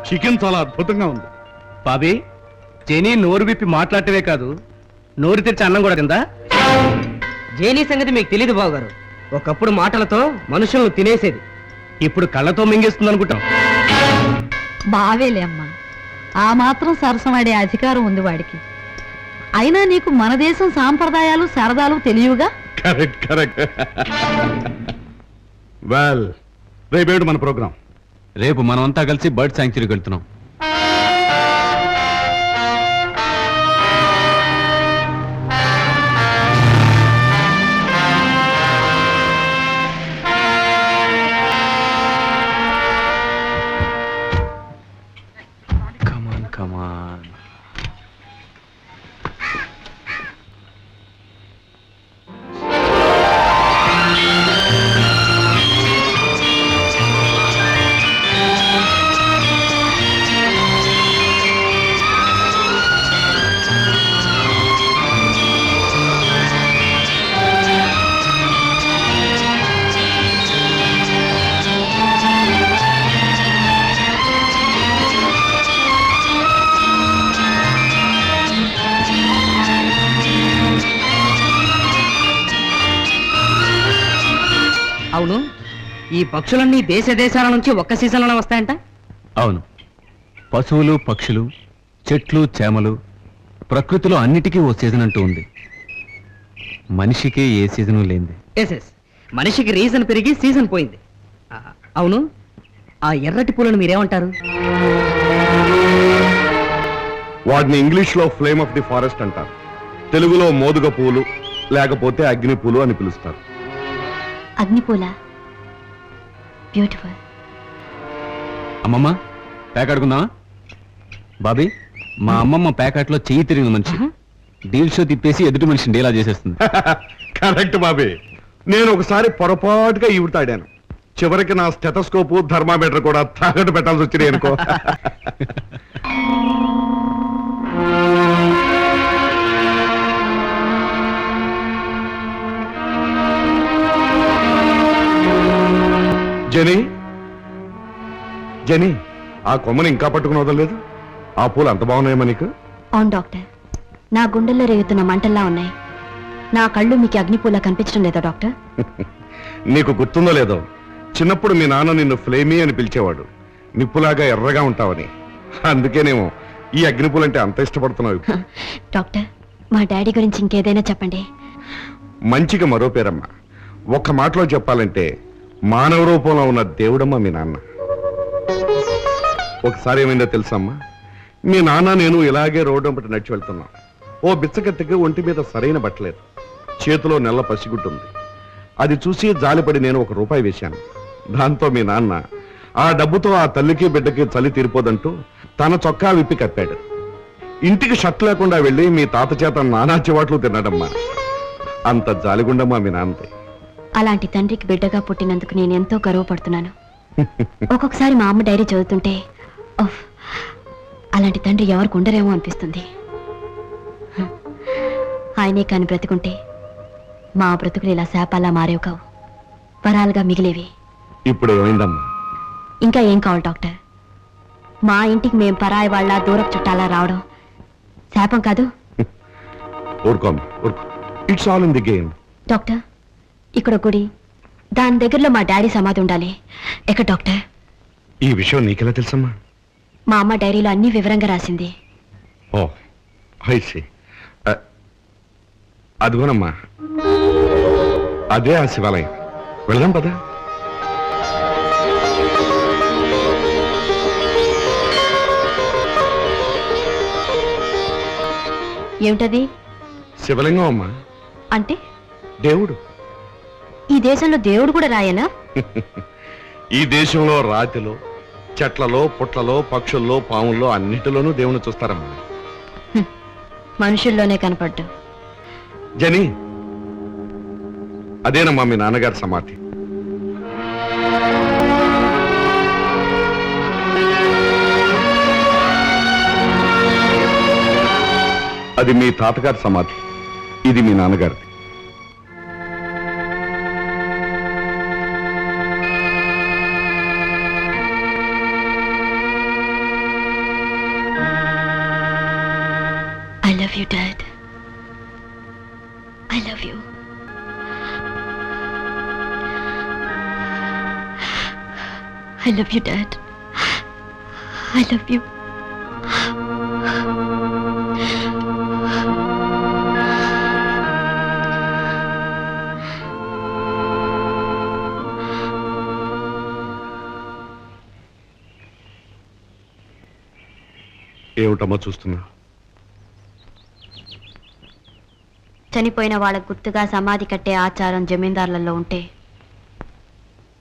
Chicken చాలా అద్భుతంగా ఉంది. బాబీ, జెనీ నోరు విప్పి మాట్లాడటమే కాదు, నోరు తెరిచి అన్నం కూడా తిందా? జేనీ సంగతి మీకు తెలియదు బావగారు. ఒకప్పుడు మాటలతో మనుషులను తినేసేది, ఇప్పుడు కళ్ళతో మింగేస్తుంది అనుకుంటాం. బావేలే అమ్మా, ఆ మాత్రం సరసమాడే అధికారం ఉంది వాడికి. అయినా నీకు మన దేశం సాంప్రదాయాలు సరదాలు తెలియవుగా? Correct correct. వెల్, రేపేడు మన ప్రోగ్రాం. రేపు మనమంతా కలిసి బర్డ్ శాంక్చురీకి వెళ్తున్నాం. Come on. అవును, ఈ పక్షులన్నీ దేశ దేశాల నుంచి ఒక్క సీజన్లోనే వస్తాయంట. అవును, పశువులు, పక్షులు, చెట్లు, చేమలు, ప్రకృతిలో అన్నిటికీ ఓ సీజన్ అంటూ ఉంది. మనిషికి ఏ సీజను లేనిది. ఎస్, మనిషికి రీజన్ పెరిగి సీజన్ పోయింది. అవును, ఆ ఎర్రటి పూలను మీరేమంటారు? వాటిని ఇంగ్లీష్ లో ఫ్లేమ్ ఆఫ్ ది ఫారెస్ట్ అంటారు. తెలుగులో మోదుగ పూలు లేకపోతే అగ్ని పూలు అని పిలుస్తారు. అగ్నిపూల, బ్యూటిఫుల్. అమ్మమ్మ, ప్యాకాడుకుందామా? బాబీ, మా అమ్మమ్మ ప్యాకెట్లో చెయ్యి తిరిగిన మనిషి. డీల్ షో తిప్పేసి ఎదుటి మనిషిని డీలా చేసేస్తుంది. కరెక్ట్ బాబీ. నేను ఒకసారి పొరపాటుగా ఈవుతాడాను. చివరికి నా స్టెథోస్కోప్, థర్మామీటర్ కూడా తాకట్టు పెట్టాల్సి వచ్చినాయి అనుకో. జెనీ, జెనీ, ఆ కొమ్మని ఇంకా పట్టుకుని వదలలేదు. ఆ పూలు అంత బాగున్నాయమ్మా నీకు? అవును డాక్టర్, నా గుండెల్లో రేగుతున్న మంటల్లా ఉన్నాయి. నా కళ్ళు మీకు అగ్నిపూలా కనిపించడం లేదా డాక్టర్? నీకు గుర్తుందో లేదో, చిన్నప్పుడు మీ నాన్న నిన్ను ఫ్లేమీ అని పిలిచేవాడు, నిప్పులాగా ఎర్రగా ఉంటావని. అందుకేనేమో ఈ అగ్నిపూలంటే అంత ఇష్టపడుతున్నావు. డాక్టర్, మా డాడీ గురించి ఇంకేదైనా చెప్పండి. మంచిగా మరో పేరమ్మా. ఒక్క మాటలో చెప్పాలంటే మానవ రూపంలో ఉన్న దేవుడమ్మ మీ నాన్న. ఒకసారి ఏమైందో తెలుసమ్మా, మీ నాన్న నేను ఇలాగే రోడ్డు వెంబడి నడిచి వెళ్తున్నాం. ఓ బిచ్చగత్తెకి ఒంటి మీద సరైన బట్టలేదు, చేతిలో నెల్ల పసిగుట్టుంది. అది చూసి జాలిపడి నేను ₹1 వేశాను. దాంతో మీ నాన్న ఆ డబ్బుతో ఆ తల్లికి బిడ్డకి చలి తీరిపోదంటూ తన చొక్కా విప్పి కప్పాడు. ఇంటికి షర్ట్ లేకుండా వెళ్ళి మీ తాత చేత నానా చివాట్లు తిన్నాడమ్మా. అంత జాలిగుండమ్మా మీ నాన్నది. అలాంటి తండ్రికి బిడ్డగా పుట్టినందుకు నేను ఎంతో గర్వపడుతున్నాను. ఒక్కొక్కసారి మా అమ్మ డైరీ చదువుతుంటే అలాంటి తండ్రి ఎవరికి ఉండరేమో అనిపిస్తుంది. ఆయనే కాని బ్రతుకుంటే మా బ్రతుకులు ఇలా శాపాలా మారేవి కావు, వరాలుగా మిగిలేవి. ఇప్పుడు ఏమైందమ్మా? ఇంకా ఏం కావాలి డాక్టర్? మా ఇంటికి మేం పరాయి వాళ్ళ దూరపు చుట్టాలా రావడం శాపం కాదు. It's all in the game. Doctor, ఇక్కడ గుడి, దాని దగ్గరలో మా డాడీ సమాధి ఉండాలి. ఎక్కడ డాక్టర్? ఈ విషయం నీకెలా తెలుసమ్మా? మా అమ్మ డైరీలో అన్ని వివరంగా రాసింది. ఓ ఐ సీ. అదిగోనమ్మా, అదే ఆ శివాలయం. వెళదాం పదా. ఏమిటది? శివలింగం అమ్మా. అంటే దేవుడు. ఈ దేశంలో దేవుడు కూడా రాయనా? ఈ దేశంలో రాతిలో, చెట్లలో, పుట్లలో, పక్షుల్లో, పాముల్లో అన్నిటిలోనూ దేవుని చూస్తారమ్మా. మనుషుల్లోనే కనపడ్డు. జని, అదేనమ్మా మీ నాన్నగారి సమాధి. అది మీ తాతగారి సమాధి, ఇది మీ నాన్నగారిది. you, Dad. I love you. I love you, Dad. I love you. ఏమిటమ్మా చూస్తున్నా? చనిపోయిన వాళ్ళకు గుర్తుగా సమాధి కట్టే ఆచారం జమీందారులలో ఉంటే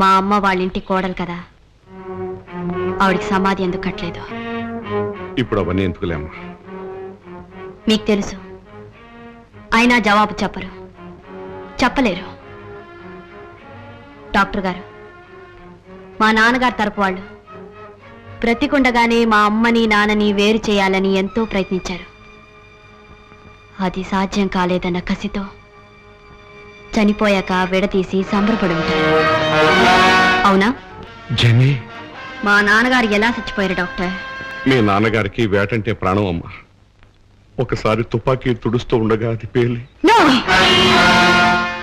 మా అమ్మ వాళ్ళ ఇంటి కోడలు కదా, ఆవిడికి సమాధి ఎందుకు కట్టలేదు? ఇప్పుడు అవన్నీ ఎందుకులేమ్మా. మీకు తెలుసు, అయినా జవాబు చెప్పలేరు. డాక్టర్ గారు, మా నాన్నగారు తరపు వాళ్ళు బ్రతికుండగానే మా అమ్మని నాన్నని వేరు చేయాలని ఎంతో ప్రయత్నించారు. అది సాధ్యం కాలేదన్న కసితో చనిపోయాక విడతీసి సంబరపడి ఉంటారు. అవునా? జెనీ, మా నాన్నగారు ఎలా చచ్చిపోయారు డాక్టర్? మీ నాన్నగారికి వేటంటే ప్రాణం అమ్మా. ఒకసారి తుపాకీ తుడుస్తూ ఉండగా అది పేలి. నో,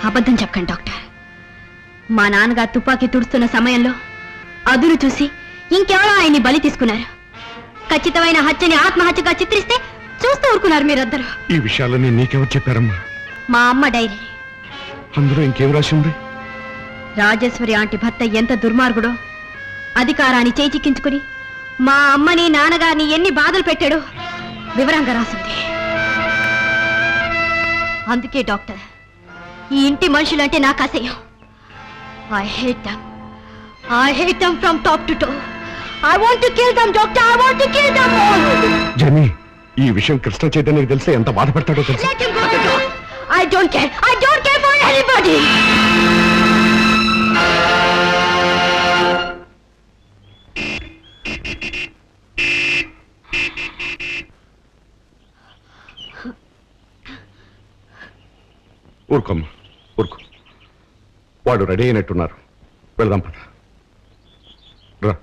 అబద్ధం చెప్పండి డాక్టర్. మా నాన్నగారు తుపాకీ తుడుస్తున్న సమయంలో అదును చూసి ఇంకెవరో ఆయన్ని బలి తీసుకున్నారు. ఖచ్చితమైన హత్యని ఆత్మహత్యగా చిత్రిస్తే చూస్తూ ఊరుకున్నారు మీరందరూ. ఈ విషయాలన్నీ నీకెవరు చెప్పారమ్మా? మా అమ్మ డైరీ. అందులో ఇంకేం రాసి ఉంది? రాజేశ్వరి ఆంటీ భర్త ఎంత దుర్మార్గుడో, అధికారాన్ని చేజిక్కించుకుని మా అమ్మని నాన్నగారిని ఎన్ని బాధలు పెట్టాడో వివరంగా రాసింది. అందుకే డాక్టర్, ఈ ఇంటి మనుషులంటే నాకు అసహ్యం. I hate them from top to toe. I want to kill them, doctor. I want to kill them all. జెనీ, ఈ విషయం కృష్ణ చైతన్యకి తెలిస్తే ఎంత బాధపడతాడో తెలుసు. Let him go to God. I don't care. I don't care for anybody. ఊరుకోమ్మా, ఊరుకో. వాడు ready అయినట్టున్నారు. వెళదాం పద. రా.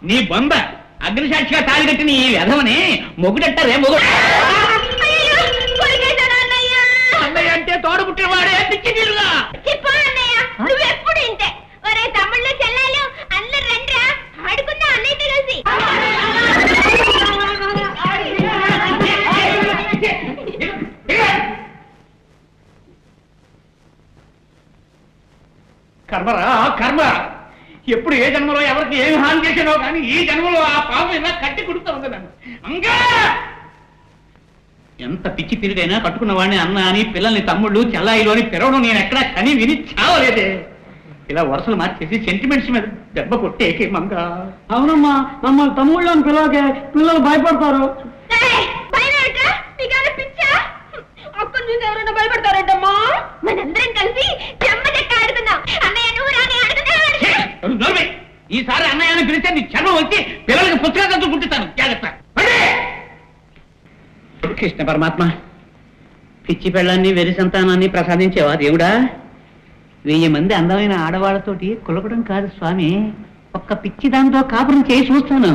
నీ బొంద అగ్నిసాక్షిగా తాళి కట్టిన ఈ వ్యధమని మొగుడెట్టారే మొగుడు. అన్నయ్య అంటే తోడు పుట్టినవాడే పిచ్చి తీరుగా. నువ్వెప్పుడు ఇంతే. ఒరే తమ్ముళ్ళు చెల్లాలు అందరు రండ్రా, ఆడుకుందాం అన్నయ్యతో కలిసి. కర్మరా కర్మ. ఎప్పుడు ఏ జన్మలో ఎవరికి ఏమి హాని చేసానో కానీ ఈ జన్మలో ఆ పాపం ఇలా కట్టి కుడుతూ ఉంది నన్ను. అంగా ఎంత పిచ్చి తిరిగైనా కట్టుకున్న వాడిని అన్న అని పిల్లల్ని తమ్ముళ్ళు చెల్లాయిలు అని పిలవడం నేను ఎక్కడా కని విని చావలేదే. ఇలా వరుసలు మార్చేసి సెంటిమెంట్స్ మీద దెబ్బ కొట్టేకే మంగ. అవునమ్మా, మమ్మల్ని తమ్ముళ్ళు అని పిల్లలకే పిల్లలు భయపడతారు. అక్కడ నుంచి ఎవరైనా భయపడతారంటమ్మా. మనందరం కలిసి చెమ్మ చెక్క ఆడుకుందాం. అన్నయ్య నువ్వు రాని ఆడుకుందాం. ఈసారి అన్నయ్యని పిలిస్తే నీ చర్మం వచ్చి పిల్లలకి పుస్తకాలు చదువుకుంటాను. జాగ్రత్త. కృష్ణ పరమాత్మ, పిచ్చి పెళ్ళాన్ని వెరి సంతానాన్ని ప్రసాదించేవా దేవుడా? 1000 మంది అందమైన ఆడవాళ్లతోటి కులకడం కాదు స్వామి, ఒక్క పిచ్చి దాంతో కాపురం చేసి చూస్తాను.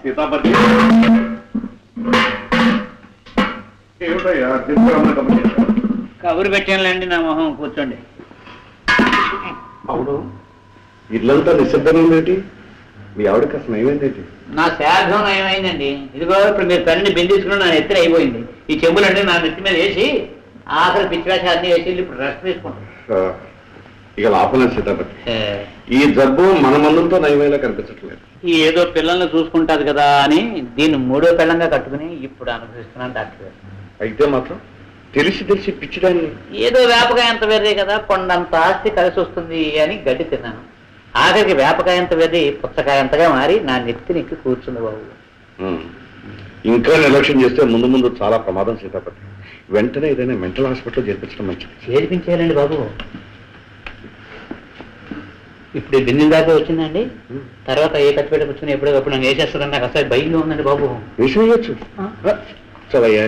సీతాపతి, కబురు పెట్టానులేండి, నా మొహం కూర్చోండి. అవును, ఇల్లంతా నిశ్శబ్దంగా ఉందేంటి? మీ ఆవిడకి అసలు ఏమైందేంటి? నా శార్థం ఏమైందండి? ఇదిగో ఇప్పుడు మీరు తల్లిని బెందించుకుని నా నెత్తిన అయిపోయింది. ఈ చెంబులంటే నా నెత్తి మీద వేసి ఆఖరి పిచ్చి వేషాన్ని వేసి ఇప్పుడు రెస్ట్ తీసుకుంటాను. ఇక లాభం సీతాపతి, ఈ జబ్బు మన మందులతో నయమేలా కనిపించట్లేదు. ఏదో పిల్లల్ని చూసుకుంటాది కదా అని దీన్ని 3వ పిల్లంగా కట్టుకుని ఇప్పుడు అనుభవిస్తున్నాను డాక్టర్ గారు. అయితే మాత్రం తెలిసి తెలిసి పిచ్చిదాన్ని ఏదో వేపకాయంత వెర్రే కదా, కొండంత ఆస్తి కలిసి వస్తుంది అని గడ్డి తిన్నాను. ఆఖరికి వేపకాయంత వెర్రి పుచ్చకాయంతగా మారి నా నెత్తినెక్కి కూర్చుంది బాబు. ఇంకా నిర్లక్ష్యం చేస్తే ముందు ముందు చాలా ప్రమాదం సీతాపతి. వెంటనే ఏదైనా మెంటల్ హాస్పిటల్లో చేర్పించడం మంచిది. చేర్పించేయాలండి బాబు. ఇప్పుడు బిందుల దాకా వచ్చిందండి. తర్వాత ఏ కత్తిపేట కూర్చొని ఎప్పుడప్పుడు నన్ను వేసేస్తుందని నాకు అసలు భయంగా ఉందండి బాబు. విషయం చవయ్యా